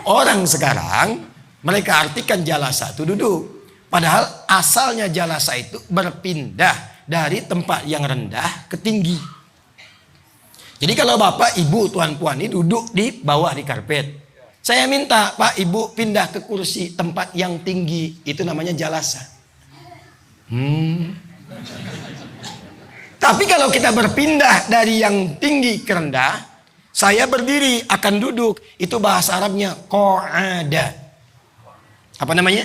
orang sekarang mereka artikan jalasa itu duduk. Padahal asalnya jalasa itu berpindah dari tempat yang rendah ke tinggi. Jadi kalau bapak, ibu, tuan puan ini duduk di bawah di karpet, saya minta pak, ibu pindah ke kursi tempat yang tinggi, itu namanya jalasa. Tapi kalau kita berpindah dari yang tinggi ke rendah, saya berdiri akan duduk, itu bahasa Arabnya qa'ada. Apa namanya?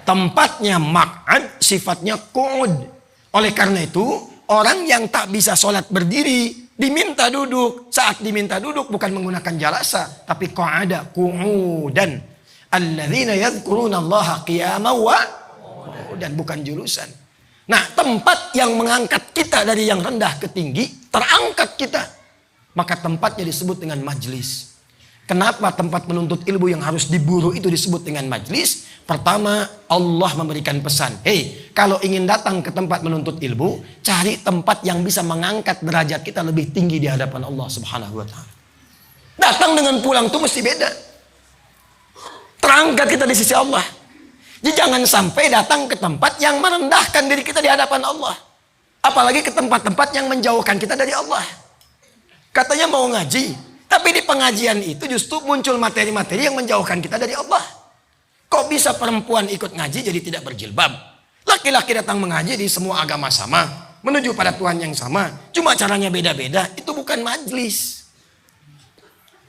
Tempatnya maq'ad, sifatnya qu'ud. Oleh karena itu, orang yang tak bisa sholat berdiri, diminta duduk. Saat diminta duduk bukan menggunakan jalasa, tapi qa'ada, qu'udan. Alladzina yadhkuruna Allaha qiyaman wa qu'udan, bukan julusan. Nah, tempat yang mengangkat kita dari yang rendah ke tinggi, terangkat kita. Maka tempatnya disebut dengan majlis. Kenapa tempat menuntut ilmu yang harus diburu itu disebut dengan majlis? Pertama, Allah memberikan pesan. Hei, kalau ingin datang ke tempat menuntut ilmu, cari tempat yang bisa mengangkat derajat kita lebih tinggi di hadapan Allah Subhanahu wa Ta'ala. Datang dengan pulang itu mesti beda. Terangkat kita di sisi Allah. Jadi jangan sampai datang ke tempat yang merendahkan diri kita di hadapan Allah. Apalagi ke tempat-tempat yang menjauhkan kita dari Allah. Katanya mau ngaji, tapi di pengajian itu justru muncul materi-materi yang menjauhkan kita dari Allah. Kok bisa perempuan ikut ngaji jadi tidak berjilbab? Laki-laki datang mengaji di semua agama sama, menuju pada Tuhan yang sama, cuma caranya beda-beda. Itu bukan majlis.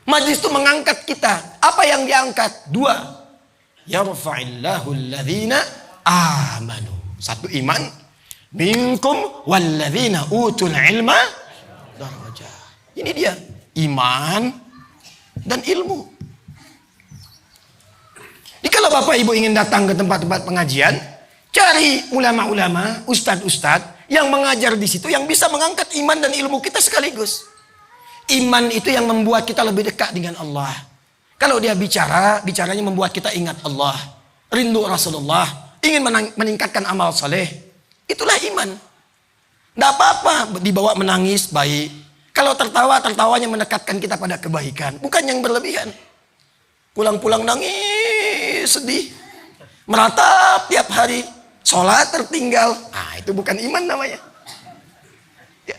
Majlis itu mengangkat kita. Apa yang diangkat? Dua. Yarfa'illahu alladhina amanu. Satu, iman. Minkum walladhina utul ilma darajah. Ini dia, iman dan ilmu. Jadi kalau bapak ibu ingin datang ke tempat-tempat pengajian, cari ulama-ulama, ustadz-ustadz yang mengajar di situ, yang bisa mengangkat iman dan ilmu kita sekaligus. Iman itu yang membuat kita lebih dekat dengan Allah. Kalau dia bicaranya membuat kita ingat Allah, rindu Rasulullah, ingin meningkatkan amal saleh. Itulah iman. Tidak apa-apa dibawa menangis, baik. Kalau tertawa, tertawanya mendekatkan kita pada kebaikan, bukan yang berlebihan. Pulang-pulang nangis, sedih, meratap tiap hari, sholat tertinggal. Itu bukan iman namanya.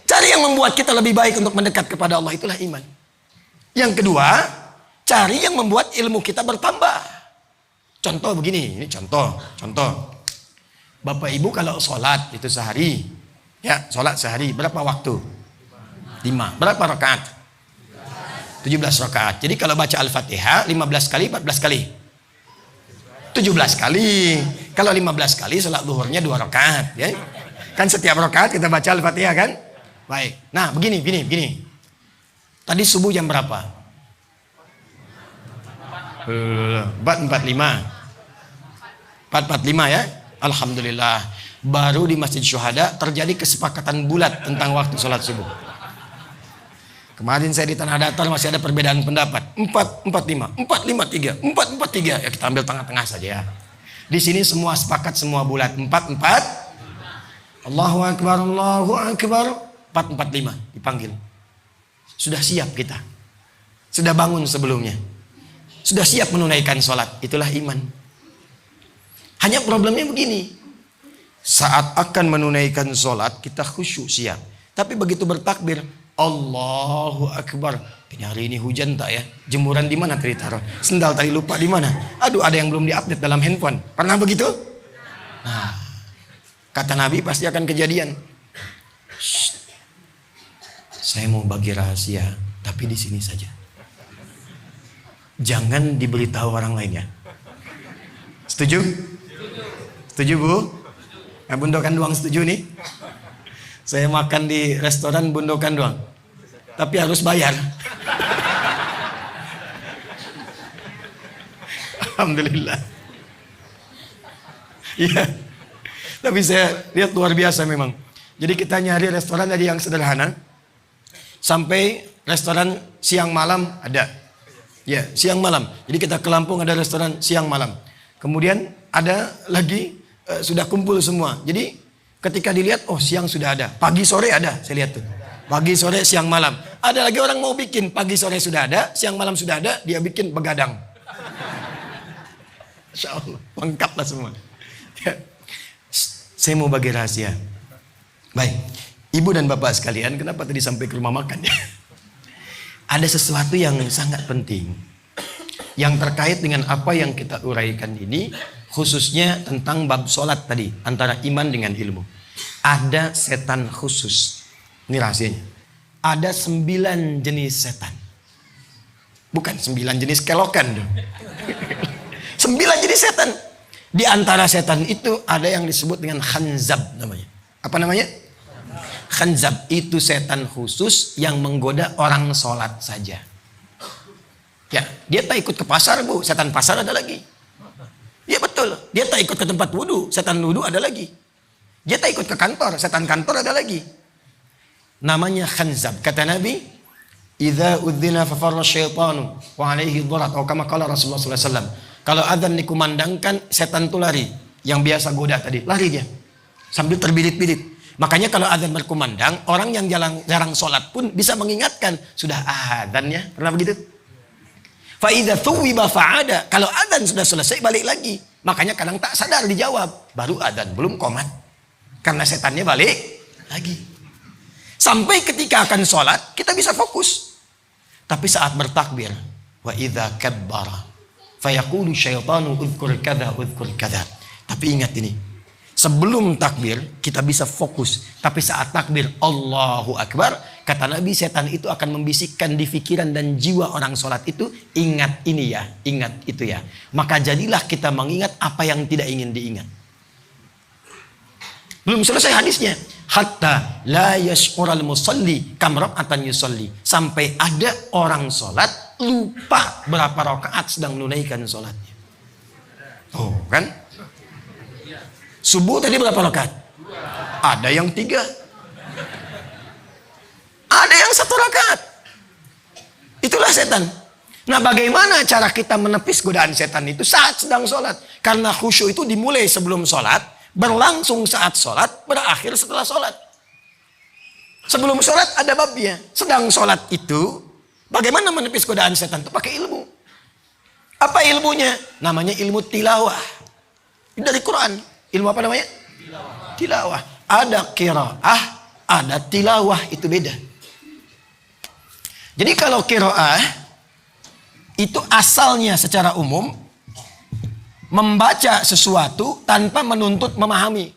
Cari yang membuat kita lebih baik untuk mendekat kepada Allah, itulah iman. Yang kedua, cari yang membuat ilmu kita bertambah. Contoh begini, ini contoh. Bapak ibu kalau sholat itu sehari, ya sholat sehari berapa waktu? 5. Berapa rakaat? 17 rakaat. Jadi kalau baca Al-Fatihah 15 kali, 14 kali. 17 kali. Kalau 15 kali salat zuhurnya 2 rakaat, ya. Kan setiap rakaat kita baca Al-Fatihah kan? Baik. Nah, begini. Tadi subuh jam berapa? 4.45 ya. Alhamdulillah. Baru di Masjid Syuhada terjadi kesepakatan bulat tentang waktu salat subuh. Kemarin saya di Tanah Datar masih ada perbedaan pendapat. 4.45, 4.53, 4.43. Ya kita ambil tengah-tengah saja ya. Di sini semua sepakat, semua bulat. 4.4. Allahu Akbar, Allahu Akbar. 4.45 dipanggil. Sudah siap kita. Sudah bangun sebelumnya. Sudah siap menunaikan sholat. Itulah iman. Hanya problemnya begini. Saat akan menunaikan sholat kita khusyuk siap. Tapi begitu bertakbir, Allahu Akbar. Ini hari ini hujan tak ya? Jemuran di mana tadi taruh? Sendal tadi lupa di mana? Aduh, ada yang belum diupdate dalam handphone. Pernah begitu? Nah, kata Nabi pasti akan kejadian. Shh. Saya mau bagi rahasia, tapi di sini saja. Jangan diberitahu orang lain ya. Setuju? Setuju Bu? Nah, Bundokan doang setuju nih. Saya makan di restoran Bundokan doang. Tapi harus bayar. Alhamdulillah. Iya. Tapi saya lihat luar biasa memang. Jadi kita nyari restoran dari yang sederhana sampai restoran siang malam ada. Ya, siang malam. Jadi kita ke Lampung ada restoran siang malam. Kemudian ada lagi sudah kumpul semua. Jadi ketika dilihat, oh siang sudah ada, pagi sore ada, saya lihat tuh. Pagi sore siang malam. Ada lagi orang mau bikin, pagi sore sudah ada, siang malam sudah ada, dia bikin begadang. Insya Allah, lengkaplah semua. Saya mau bagi rahasia. Baik, ibu dan bapak sekalian, kenapa tadi sampai ke rumah makan ya? Ada sesuatu yang sangat penting yang terkait dengan apa yang kita uraikan ini, khususnya tentang bab sholat tadi, antara iman dengan ilmu. Ada setan khusus. Ini rahasianya. Ada 9 jenis setan. Bukan 9 jenis kelokan dong. 9 jenis setan. Di antara setan itu ada yang disebut dengan khanzab namanya. Apa namanya? Khanzab itu setan khusus yang menggoda orang sholat saja. Ya, dia tak ikut ke pasar, Bu. Setan pasar ada lagi. Ya betul. Dia tak ikut ke tempat wudu. Setan wudu ada lagi. Dia tak ikut ke kantor. Setan kantor ada lagi. Namanya khanzab. Kata Nabi, "Idza udzina fa farra syaitanu wa alaihi dharat." Atau kama qala Rasulullah sallallahu alaihi wasallam. Kalau adzan dikumandangkan, setan itu lari. Yang biasa goda tadi, lari dia. Sambil terbilit-bilit. Makanya kalau adzan berkumandang, orang yang jarang sholat pun bisa mengingatkan, sudah adzan ya. Pernah begitu? Fa idza thuwiba fa'ada. Kalau adzan sudah selesai, balik lagi. Makanya kadang tak sadar dijawab, baru adzan, belum qomat. Karena setannya balik lagi. Sampai ketika akan sholat, kita bisa fokus. Tapi saat bertakbir, wa idza kabbara fayaqulu syaitanu udhkur kadza udhkur kadza. Tapi ingat ini, sebelum takbir kita bisa fokus, tapi saat takbir Allahu Akbar, kata Nabi, setan itu akan membisikkan di pikiran dan jiwa orang sholat itu, ingat ini ya, ingat itu ya. Maka jadilah kita mengingat apa yang tidak ingin diingat. Belum selesai hadisnya. Hatta la yash'ural musalli kam raka'atan yusalli. Sampai ada orang sholat lupa berapa rakaat sedang menunaikan sholatnya. Oh kan? Subuh tadi berapa rakaat? Ada yang 3. Ada yang 1 rakaat. Itulah setan. Nah, bagaimana cara kita menepis godaan setan itu saat sedang sholat? Karena khusyuk itu dimulai sebelum sholat, berlangsung saat sholat, berakhir setelah sholat. Sebelum sholat ada babnya. Sedang sholat itu, bagaimana menepis godaan setan itu? Pakai ilmu. Apa ilmunya? Namanya ilmu tilawah. Ini dari Quran. Ilmu apa namanya? Tilawah. Ada qiraah, ada tilawah, itu beda. Jadi kalau qiraah itu asalnya secara umum membaca sesuatu tanpa menuntut memahami.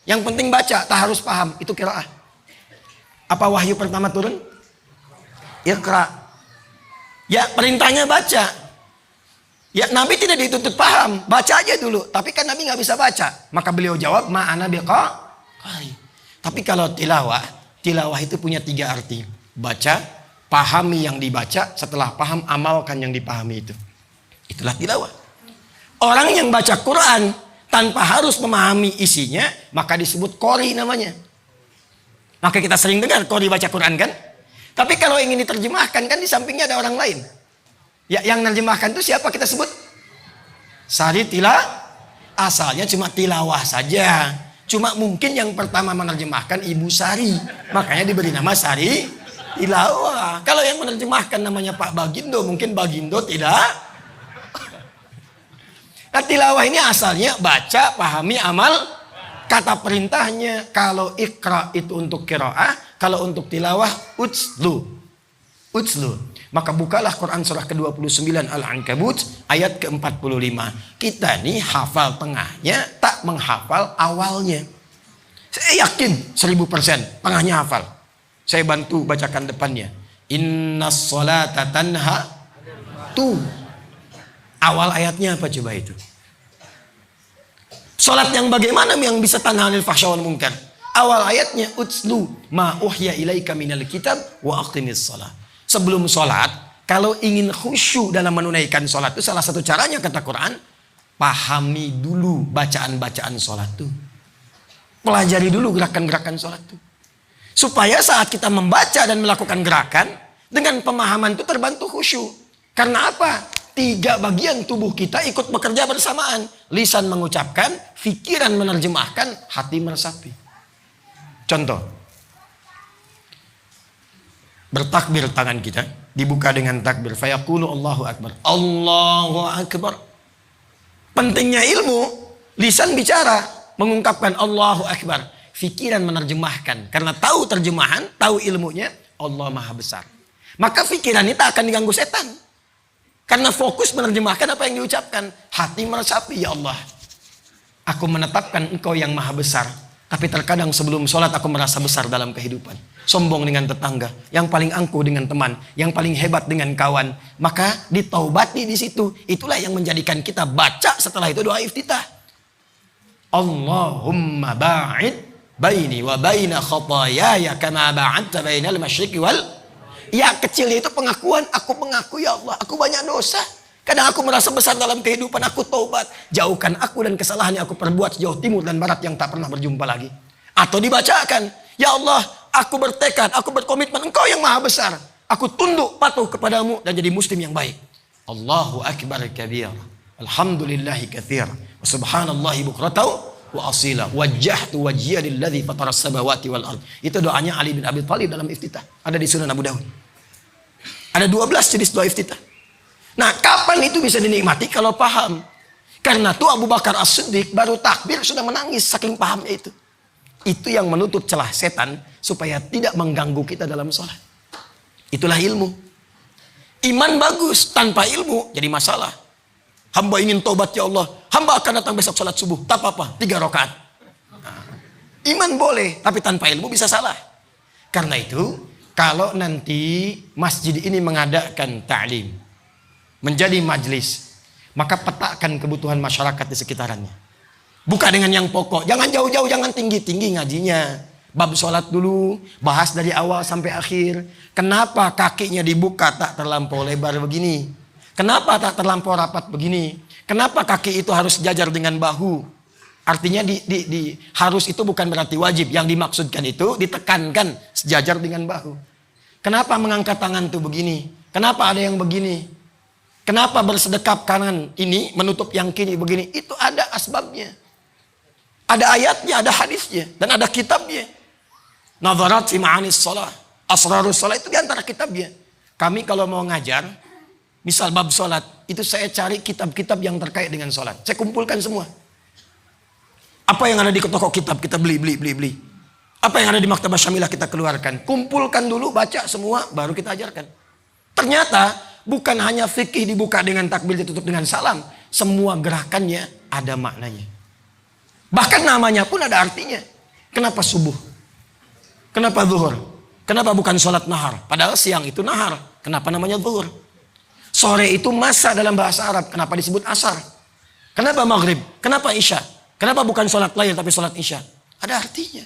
Yang penting baca, tak harus paham. Itu qiraah. Apa wahyu pertama turun? Iqra. Ya, perintahnya baca. Ya, Nabi tidak dituntut paham, baca aja dulu. Tapi kan Nabi nggak bisa baca, maka beliau jawab ma'ana biqari. Tapi kalau tilawah, tilawah itu punya 3 arti. Baca, pahami yang dibaca, setelah paham amalkan yang dipahami itu. Itulah tilawah. Orang yang baca Quran tanpa harus memahami isinya, maka disebut qori namanya. Maka kita sering dengar qori baca Quran kan? Tapi kalau ingin diterjemahkan kan di sampingnya ada orang lain. Ya, yang menerjemahkan itu siapa kita sebut? Sari asalnya cuma tilawah saja. Cuma mungkin yang pertama menerjemahkan Ibu Sari. Makanya diberi nama Sari Tilawah. Kalau yang menerjemahkan namanya Pak Bagindo, mungkin Bagindo tidak. Nah, tilawah ini asalnya baca, pahami, amal. Kata perintahnya, kalau ikra itu untuk qiraah, kalau untuk tilawah utslu. Maka bukalah Quran surah ke-29 Al-Ankabut ayat ke-45. Kita nih hafal tengahnya, tak menghafal awalnya. Saya yakin 1000% tengahnya hafal. Saya bantu bacakan depannya. Innas sholata tanha. Tuh. Awal ayatnya apa coba itu? Salat yang bagaimana yang bisa tanha 'anil fahsya wal munkar? Awal ayatnya utslu ma uhya ilaika minal kitab wa aqimis shalah. Sebelum sholat, kalau ingin khusyuk dalam menunaikan sholat itu salah satu caranya kata Quran, pahami dulu bacaan-bacaan sholat itu. Pelajari dulu gerakan-gerakan sholat itu. Supaya saat kita membaca dan melakukan gerakan, dengan pemahaman itu terbantu khusyuk. Karena apa? 3 bagian tubuh kita ikut bekerja bersamaan. Lisan mengucapkan, pikiran menerjemahkan, hati meresapi. Contoh. Bertakbir tangan kita dibuka dengan takbir. Fayaqulu Allahu Akbar. Allahu Akbar. Pentingnya ilmu, lisan bicara, mengungkapkan Allahu Akbar. Pikiran menerjemahkan. Karena tahu terjemahan, tahu ilmunya, Allah Maha Besar. Maka pikiran itu akan diganggu setan. Karena fokus menerjemahkan apa yang diucapkan. Hati meresapi, ya Allah, aku menetapkan Engkau yang Maha Besar. Tapi terkadang sebelum sholat aku merasa besar dalam kehidupan. Sombong dengan tetangga. Yang paling angkuh dengan teman. Yang paling hebat dengan kawan. Maka ditaubati di situ. Itulah yang menjadikan kita baca setelah itu doa iftitah. Allahumma ba'id baini wa baina khatayaya kama ba'adta bainal masyriqi wal. Ya kecilnya itu pengakuan. Aku mengaku, ya Allah, aku banyak dosa. Kadang aku merasa besar dalam kehidupan, aku taubat. Jauhkan aku dan kesalahan yang aku perbuat sejauh timur dan barat yang tak pernah berjumpa lagi. Atau dibacakan, ya Allah, aku bertekad, aku berkomitmen, Engkau yang Maha Besar. Aku tunduk patuh kepadamu dan jadi muslim yang baik. Allahu Akbar kabir. Alhamdulillahi kathir. Wa subhanallahi bukratahu wa asila. Wajjahtu wajhiya lilladzi fataras samawati wal ard. Itu doanya Ali bin Abi Thalib dalam iftitah. Ada di Sunan Abu Dawud. Ada 12 jenis doa iftitah. Nah, kapan itu bisa dinikmati? Kalau paham. Karena tuh Abu Bakar As-Siddiq baru takbir sudah menangis saking pahamnya itu. Itu yang menutup celah setan supaya tidak mengganggu kita dalam sholat. Itulah ilmu. Iman bagus tanpa ilmu jadi masalah. Hamba ingin tobat, ya Allah. Hamba akan datang besok sholat subuh. Tak apa-apa, 3 rakaat. Nah, iman boleh, tapi tanpa ilmu bisa salah. Karena itu, kalau nanti masjid ini mengadakan ta'lim, menjadi majlis, maka petakan kebutuhan masyarakat di sekitarannya. Buka dengan yang pokok, jangan jauh-jauh, jangan tinggi-tinggi ngajinya. Bab sholat dulu, bahas dari awal sampai akhir. Kenapa kakinya dibuka tak terlampau lebar begini? Kenapa tak terlampau rapat begini? Kenapa kaki itu harus sejajar dengan bahu? Artinya harus itu bukan berarti wajib. Yang dimaksudkan itu ditekankan sejajar dengan bahu. Kenapa mengangkat tangan itu begini? Kenapa ada yang begini? Kenapa bersedekap kanan ini menutup yang kiri begini? Itu ada asbabnya. Ada ayatnya, ada hadisnya. Dan ada kitabnya. Nadharat fi ma'anis salah. Asrarus salah itu diantara kitabnya. Kami kalau mau ngajar, misal bab salat, itu saya cari kitab-kitab yang terkait dengan salat. Saya kumpulkan semua. Apa yang ada di toko kitab, kita beli. Apa yang ada di Maktabah Syamilah kita keluarkan. Kumpulkan dulu, baca semua, baru kita ajarkan. Ternyata, bukan hanya fikih dibuka dengan takbir ditutup dengan salam. Semua gerakannya ada maknanya. Bahkan namanya pun ada artinya. Kenapa subuh? Kenapa zuhur? Kenapa bukan sholat nahar? Padahal siang itu nahar. Kenapa namanya zuhur? Sore itu masa dalam bahasa Arab. Kenapa disebut asar? Kenapa maghrib? Kenapa isya? Kenapa bukan sholat lail tapi sholat isya? Ada artinya.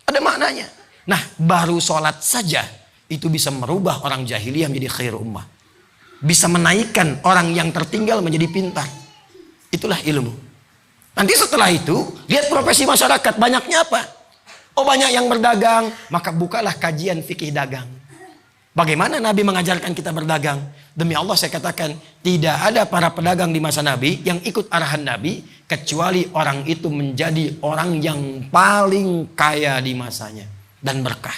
Ada maknanya. Nah, baru sholat saja itu bisa merubah orang jahiliyah menjadi khair ummah. Bisa menaikkan orang yang tertinggal menjadi pintar. Itulah ilmu. Nanti setelah itu, lihat profesi masyarakat. Banyaknya apa? Oh, banyak yang berdagang. Maka bukalah kajian fikih dagang. Bagaimana Nabi mengajarkan kita berdagang? Demi Allah saya katakan, tidak ada para pedagang di masa Nabi yang ikut arahan Nabi, kecuali orang itu menjadi orang yang paling kaya di masanya. Dan berkah.